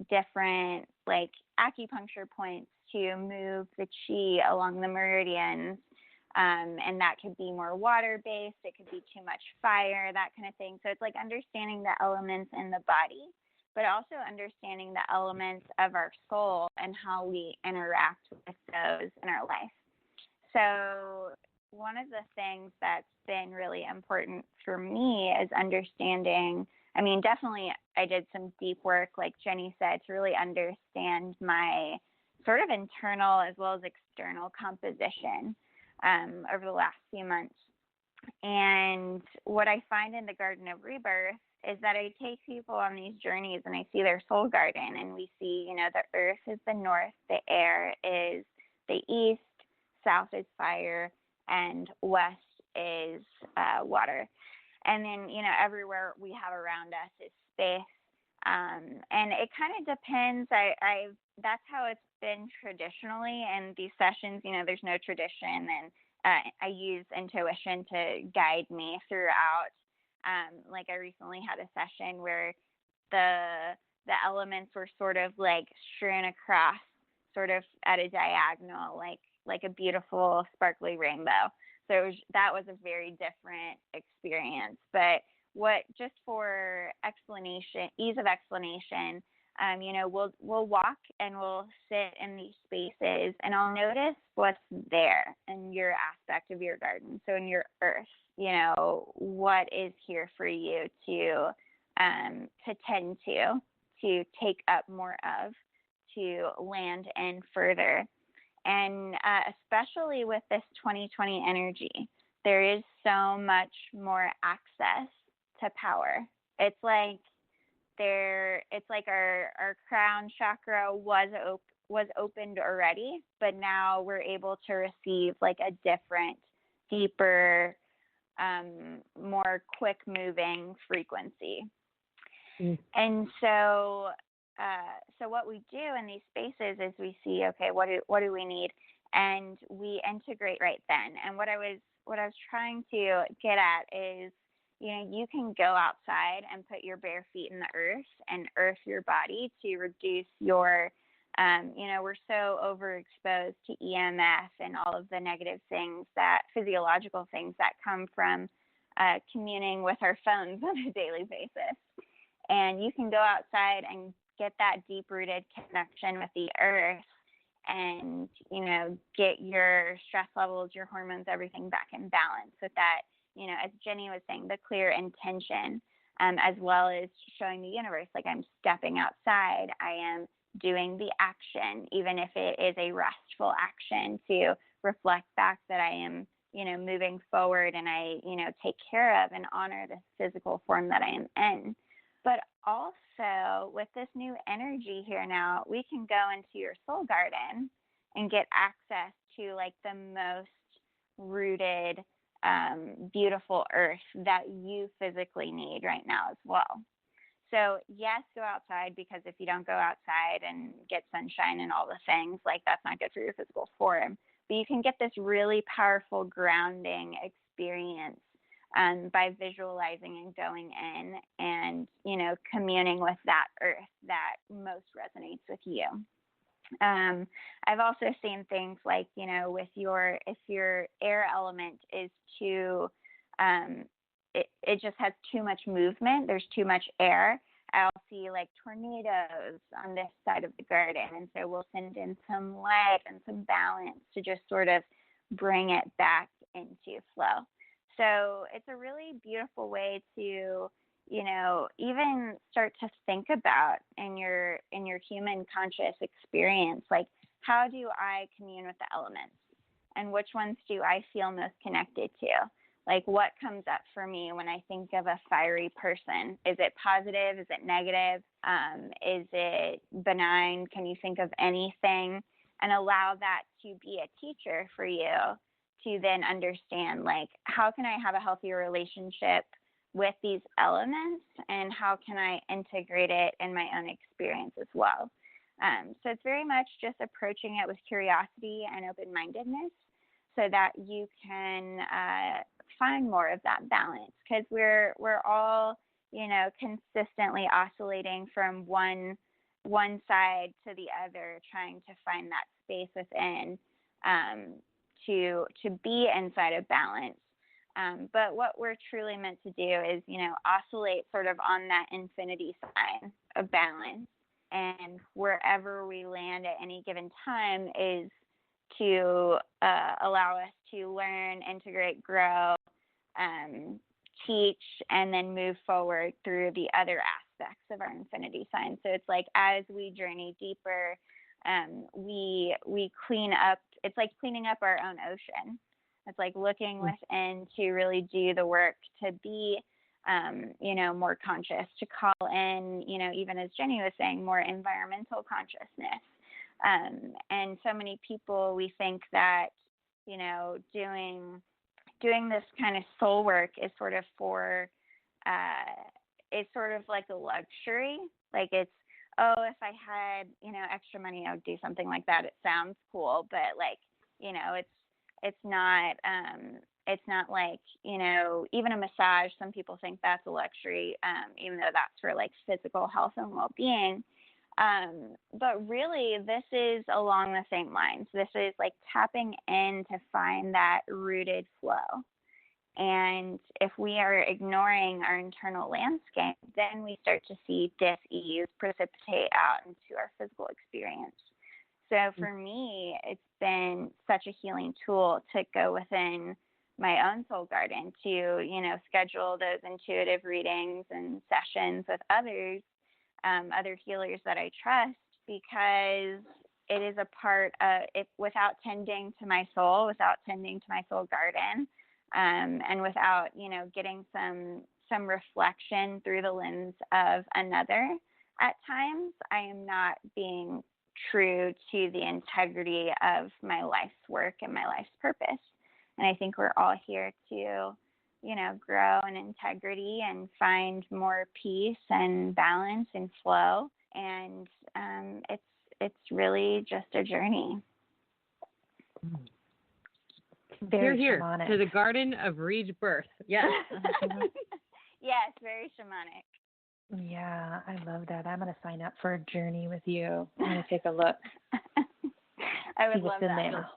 different like acupuncture points to move the qi along the meridians. And that could be more water-based. It could be too much fire, that kind of thing. So it's like understanding the elements in the body, but also understanding the elements of our soul and how we interact with those in our life. So one of the things that's been really important for me is understanding, definitely I did some deep work, like Jenny said, to really understand my sort of internal as well as external composition over the last few months. And what I find in the Garden of Rebirth is that I take people on these journeys and I see their soul garden, and we see, the earth is the north, the air is the east, south is fire, and west is water. And then, everywhere we have around us is space. And it kind of depends. That's how it's been traditionally in these sessions. There's no tradition, and I use intuition to guide me throughout. Like I recently had a session where the elements were sort of like strewn across, sort of at a diagonal, like a beautiful sparkly rainbow. So that was a very different experience. But just for explanation, ease of explanation, we'll walk and we'll sit in these spaces, and I'll notice what's there in your aspect of your garden. So in your earth, what is here for you to tend to take up more of, to land in further. And especially with this 2020 energy, there is so much more access to power. It's like our crown chakra was opened already, but now we're able to receive like a different, deeper, more quick moving frequency. And so what we do in these spaces is we see, okay, what do we need? And we integrate right then. And what I was trying to get at is, you can go outside and put your bare feet in the earth and earth your body to reduce your, we're so overexposed to EMF and all of the negative things, physiological things that come from communing with our phones on a daily basis. And you can go outside and get that deep-rooted connection with the earth and, get your stress levels, your hormones, everything back in balance with that, as Jenny was saying, the clear intention, as well as showing the universe, like I'm stepping outside, I am doing the action, even if it is a restful action, to reflect back that I am, moving forward, and I, take care of and honor the physical form that I am in. But also with this new energy here now, we can go into your soul garden and get access to like the most rooted, beautiful earth that you physically need right now as well. So yes, go outside, because if you don't go outside and get sunshine and all the things, like that's not good for your physical form. But you can get this really powerful grounding experience by visualizing and going in and, communing with that earth that most resonates with you. I've also seen things like, if your air element is too, it just has too much movement, there's too much air, I'll see like tornadoes on this side of the garden. And so we'll send in some light and some balance to just sort of bring it back into flow. So it's a really beautiful way to, even start to think about in your human conscious experience, like, how do I commune with the elements, and which ones do I feel most connected to? Like, what comes up for me when I think of a fiery person? Is it positive? Is it negative? Is it benign? Can you think of anything? And allow that to be a teacher for you to then understand, like, how can I have a healthier relationship with these elements, and how can I integrate it in my own experience as well? So it's very much just approaching it with curiosity and open-mindedness so that you can find more of that balance, because we're all, you know, consistently oscillating from one side to the other, trying to find that space within to be inside of balance. But what we're truly meant to do is, you know, oscillate sort of on that infinity sign of balance. And wherever we land at any given time is to allow us to learn, integrate, grow, teach, and then move forward through the other aspects of our infinity sign. So it's like as we journey deeper, we clean up. It's like cleaning up our own ocean. It's like looking within to really do the work to be, you know, more conscious, to call in, you know, even as Jenny was saying, more environmental consciousness. And so many people, we think that, you know, doing this kind of soul work is sort of for, it's sort of like a luxury. Like it's, oh, if I had, you know, extra money, I would do something like that. It sounds cool, but like, you know, it's not like, you know, even a massage, some people think that's a luxury, even though that's for like physical health and well-being. But really, this is along the same lines. This is like tapping in to find that rooted flow. And if we are ignoring our internal landscape, then we start to see dis-ease precipitate out into our physical experience. So for me, it's been such a healing tool to go within my own soul garden to, you know, schedule those intuitive readings and sessions with others, other healers that I trust, because it is a part of it. Without tending to my soul, without tending to my soul garden, and without, you know, getting some reflection through the lens of another, at times I am not being true to the integrity of my life's work and my life's purpose. And I think we're all here to, you know, grow in integrity and find more peace and balance and flow. And it's really just a journey. Very here shamanic. To the garden of rebirth. Yes. Yes, very shamanic. Yeah, I love that. I'm going to sign up for a journey with you. I'm going to take a look. I would love that. There.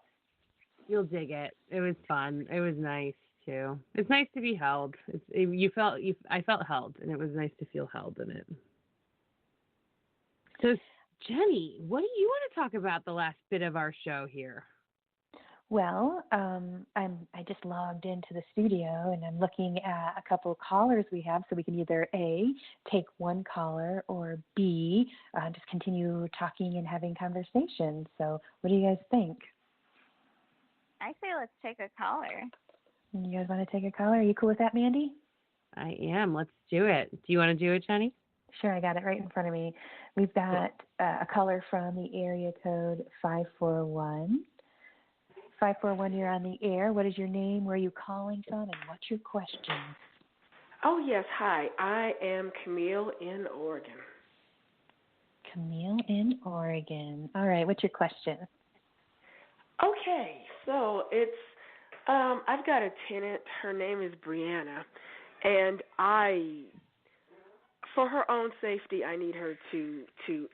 You'll dig it. It was fun. It was nice too. It's nice to be held. I felt held, and it was nice to feel held in it. So, Jenny, what do you want to talk about the last bit of our show here? Well, I just logged into the studio and I'm looking at a couple of callers we have, so we can either A, take one caller, or B, just continue talking and having conversations. So what do you guys think? I say let's take a caller. You guys want to take a caller? Are you cool with that, Mandy? I am. Let's do it. Do you want to do it, Jenny? Sure, I got it right in front of me. We've got a caller from the area code 541. 541, you're on the air. What is your name? Where are you calling from? And what's your question? Oh, yes. Hi. I am Camille in Oregon. Camille in Oregon. All right. What's your question? Okay. So it's, I've got a tenant. Her name is Brianna. And for her own safety, I need her to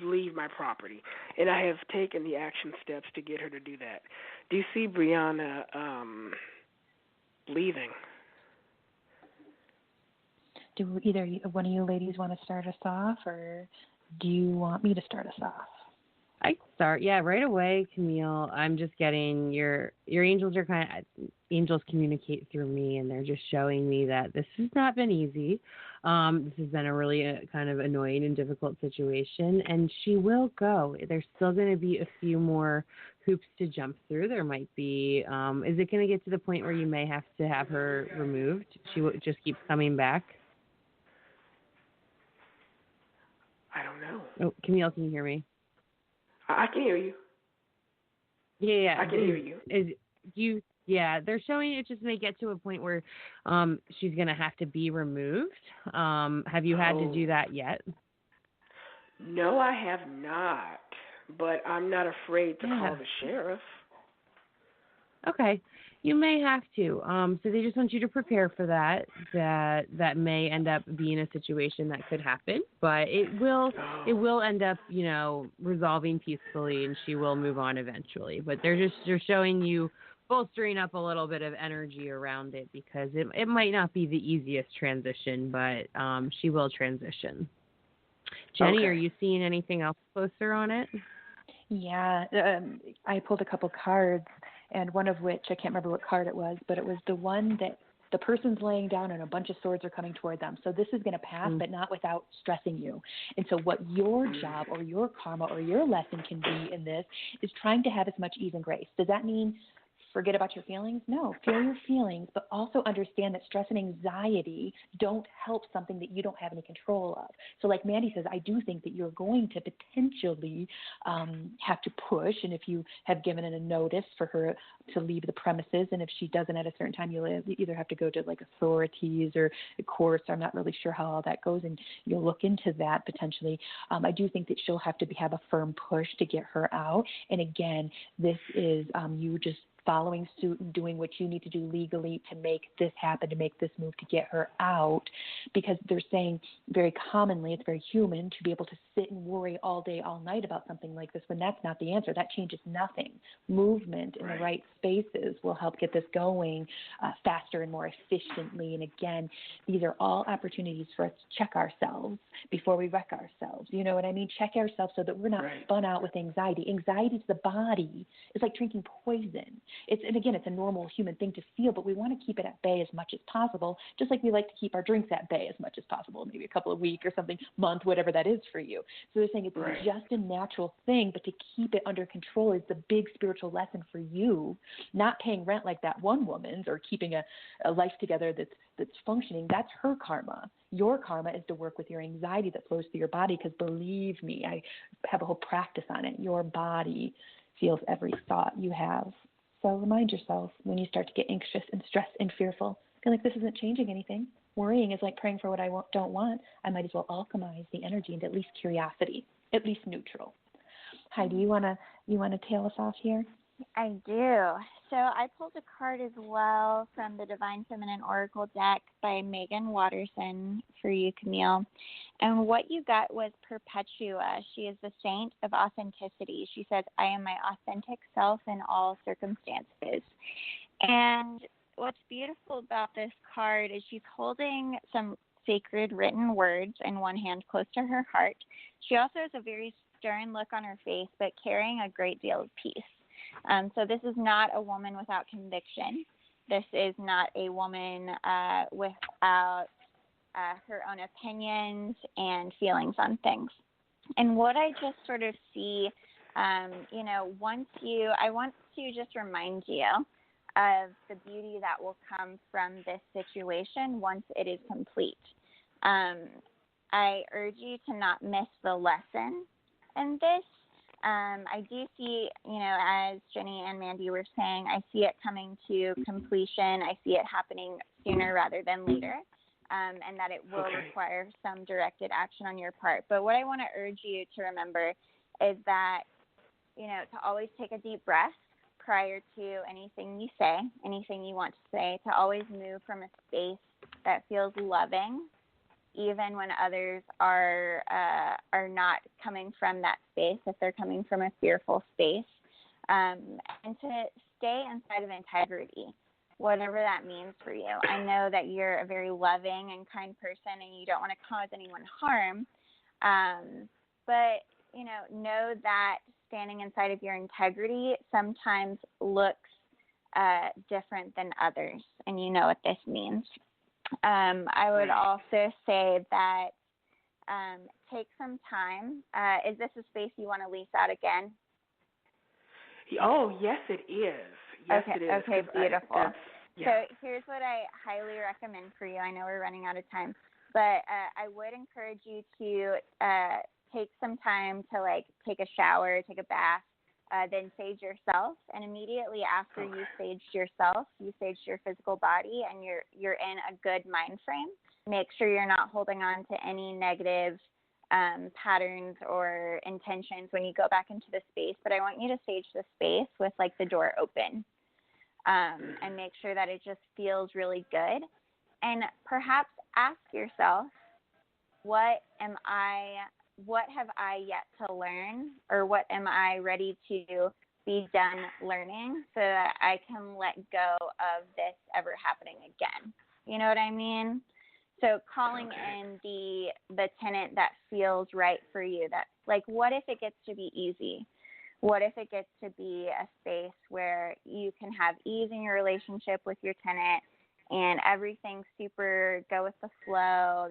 leave my property, and I have taken the action steps to get her to do that. Do you see Brianna leaving? Do either one of you ladies want to start us off, or do you want me to start us off? I start, right away, Camille. I'm just getting your angels are angels communicate through me, and they're just showing me that this has not been easy. This has been a really kind of annoying and difficult situation, and she will go. There's still going to be a few more hoops to jump through. There might be, is it going to get to the point where you may have to have her removed? She just keeps coming back? I don't know. Oh, Camille, can you hear me? I can hear you. Yeah. I can hear you. They're showing it just may get to a point where she's going to have to be removed. Have you had to do that yet? No, I have not, but I'm not afraid to call the sheriff. Okay. You may have to. So they just want you to prepare for that. That may end up being a situation that could happen, but it will end up, resolving peacefully, and she will move on eventually. But they're showing you bolstering up a little bit of energy around it, because it might not be the easiest transition, but she will transition. Jenny, Are you seeing anything else closer on it? Yeah, I pulled a couple cards, and one of which, I can't remember what card it was, but it was the one that the person's laying down and a bunch of swords are coming toward them. So this is going to pass, but not without stressing you. And so what your job or your karma or your lesson can be in this is trying to have as much ease and grace. Does that mean forget about your feelings? No, feel your feelings, but also understand that stress and anxiety don't help something that you don't have any control of. So like Mandy says, I do think that you're going to potentially have to push, and if you have given it a notice for her to leave the premises, and if she doesn't at a certain time, you'll either have to go to like authorities or courts. I'm not really sure how all that goes, and you'll look into that potentially. I do think that she'll have to have a firm push to get her out. And again, this is you just following suit and doing what you need to do legally to make this happen, to make this move, to get her out, because they're saying very commonly it's very human to be able to sit and worry all day, all night about something like this when that's not the answer. That changes nothing. Movement in the right spaces will help get this going faster and more efficiently. And again, these are all opportunities for us to check ourselves before we wreck ourselves. You know what I mean? Check ourselves so that we're not spun out with anxiety. Anxiety to the body is like drinking poison. It's a normal human thing to feel, but we want to keep it at bay as much as possible, just like we like to keep our drinks at bay as much as possible, maybe a couple of weeks or something, month, whatever that is for you. So they're saying it's just a natural thing, but to keep it under control is the big spiritual lesson for you. Not paying rent like that one woman's, or keeping a life together that's functioning, that's her karma. Your karma is to work with your anxiety that flows through your body, because believe me, I have a whole practice on it. Your body feels every thought you have. So remind yourself when you start to get anxious and stressed and fearful, feel like this isn't changing anything. Worrying is like praying for what I don't want. I might as well alchemize the energy into at least curiosity, at least neutral. Heidi, you wanna tail us off here? I do. So I pulled a card as well from the Divine Feminine Oracle deck by Megan Watterson for you, Camille. And what you got was Perpetua. She is the saint of authenticity. She says, I am my authentic self in all circumstances. And what's beautiful about this card is she's holding some sacred written words in one hand close to her heart. She also has a very stern look on her face, but carrying a great deal of peace. So this is not a woman without conviction. This is not a woman without her own opinions and feelings on things. And what I just sort of see, I want to just remind you of the beauty that will come from this situation once it is complete. I urge you to not miss the lesson in this. I do see, as Jenny and Mandy were saying, I see it coming to completion. I see it happening sooner rather than later, and that it will require some directed action on your part. But what I want to urge you to remember is that, to always take a deep breath prior to anything you say, anything you want to say, to always move from a space that feels loving, even when others are not coming from that space, if they're coming from a fearful space, and to stay inside of integrity, whatever that means for you. I know that you're a very loving and kind person, and you don't want to cause anyone harm, but know that standing inside of your integrity sometimes looks different than others, and you know what this means. I would also say that take some time. Is this a space you want to lease out again? Oh, yes, it is. Yes, Okay, it is. okay, beautiful. Yeah. So here's what I highly recommend for you. I know we're running out of time, but I would encourage you to take some time to like take a shower, take a bath, then sage yourself. And immediately after you saged yourself, you saged your physical body, and you're in a good mind frame. Make sure you're not holding on to any negative patterns or intentions when you go back into the space. But I want you to sage the space with like the door open. And make sure that it just feels really good. And perhaps ask yourself, what have I yet to learn, or what am I ready to be done learning so that I can let go of this ever happening again? You know what I mean? So calling in the tenant that feels right for you. That, like, what if it gets to be easy? What if it gets to be a space where you can have ease in your relationship with your tenant and everything's super go with the flow?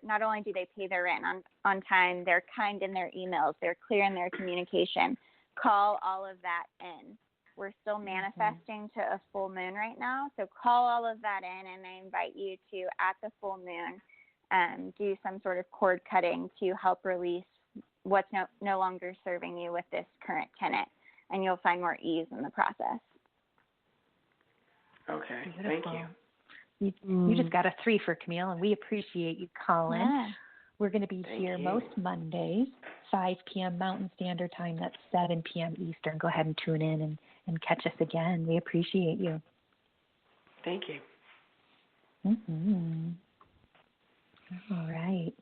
Not only do they pay their rent on time, they're kind in their emails, they're clear in their communication. Call all of that in. We're still manifesting to a full moon right now, so call all of that in, and I invite you to, at the full moon, do some sort of cord cutting to help release what's no longer serving you with this current tenant, and you'll find more ease in the process. Okay, Beautiful. thank you. You just got a 3 for Camille, and we appreciate you calling. Yeah. We're going to be here most Mondays, 5 p.m. Mountain Standard Time. That's 7 p.m. Eastern. Go ahead and tune in and catch us again. We appreciate you. Thank you. Mm-hmm. All right.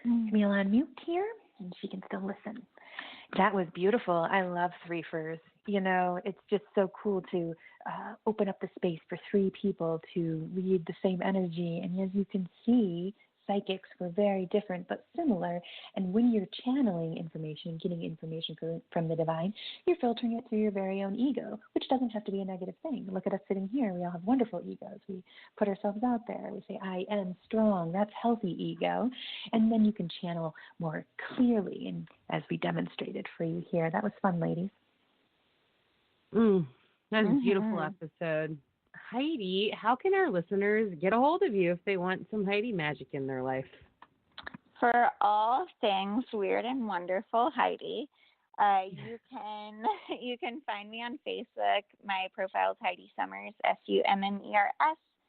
Camille on mute here, and she can still listen. That was beautiful. I love 3-fers. You know, it's just so cool to open up the space for 3 people to read the same energy. And as you can see, psychics were very different but similar. And when you're channeling information, getting information from the divine, you're filtering it through your very own ego, which doesn't have to be a negative thing. Look at us sitting here. We all have wonderful egos. We put ourselves out there. We say, I am strong. That's healthy ego. And then you can channel more clearly, and as we demonstrated for you here. That was fun, ladies. That was a beautiful episode. Heidi, how can our listeners get a hold of you if they want some Heidi magic in their life? For all things weird and wonderful, Heidi, you can find me on Facebook. My profile is Heidi Summers, Summers.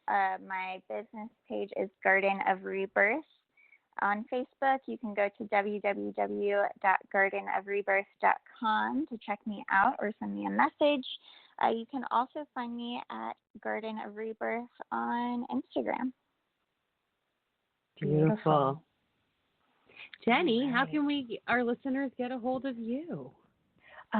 My business page is Garden of Rebirth. On Facebook, you can go to www.gardenofrebirth.com to check me out or send me a message. You can also find me at Garden of Rebirth on Instagram. Beautiful. Jenny, how can our listeners get a hold of you?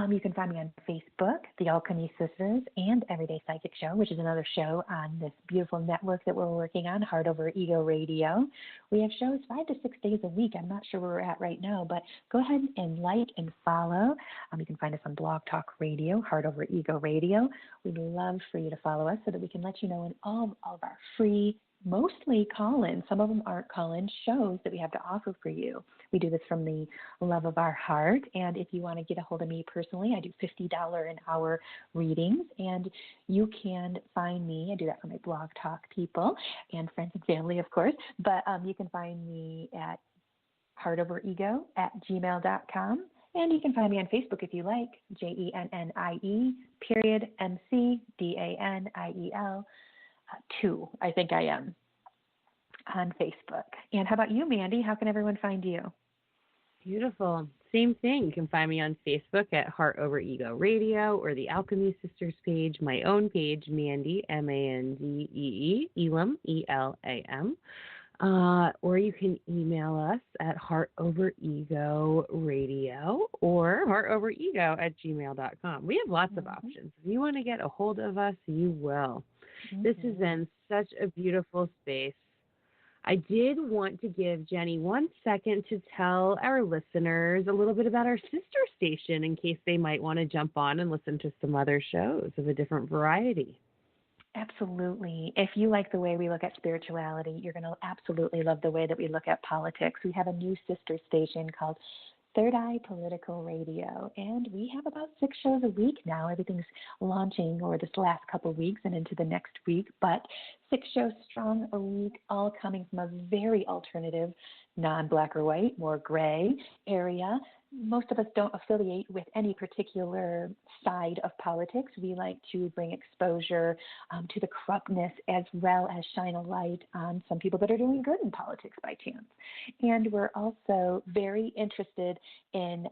You can find me on Facebook, The Alchemy Sisters, and Everyday Psychic Show, which is another show on this beautiful network that we're working on, Heart Over Ego Radio. We have shows 5 to 6 days a week. I'm not sure where we're at right now, but go ahead and like and follow. You can find us on Blog Talk Radio, Heart Over Ego Radio. We'd love for you to follow us so that we can let you know in all of our free, mostly call-in, some of them aren't call-in, shows that we have to offer for you. We do this from the love of our heart, and if you want to get a hold of me personally, I do $50 an hour readings, and you can find me, I do that for my Blog Talk people and friends and family, of course, but you can find me at heartoverego@gmail.com, and you can find me on Facebook if you like, JENNIE.MCDANIEL. 2, I think I am, on Facebook. And how about you, Mandy? How can everyone find you? Beautiful. Same thing. You can find me on Facebook at Heart Over Ego Radio, or the Alchemy Sisters page, my own page, Mandy, MANDEE, Elam, ELAM. Or you can email us at heartoverego.radio or heartoverego@gmail.com. We have lots of options. If you want to get a hold of us, you will. This has been such a beautiful space. I did want to give Jenny 1 second to tell our listeners a little bit about our sister station in case they might want to jump on and listen to some other shows of a different variety. Absolutely. If you like the way we look at spirituality, you're going to absolutely love the way that we look at politics. We have a new sister station called Third Eye Political Radio, and we have about 6 shows a week now. Everything's launching over this last couple of weeks and into the next week, but 6 shows strong a week, all coming from a very alternative, non-black or white, more gray area. Most of us don't affiliate with any particular side of politics. We like to bring exposure to the corruptness as well as shine a light on some people that are doing good in politics by chance. And we're also very interested in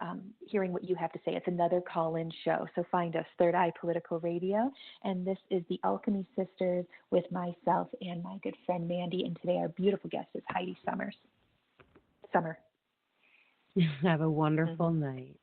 hearing what you have to say. It's another call-in show. So find us, Third Eye Political Radio. And this is the Alchemy Sisters with myself and my good friend Mandy. And today our beautiful guest is Heidi Summers. Summer. Have a wonderful night.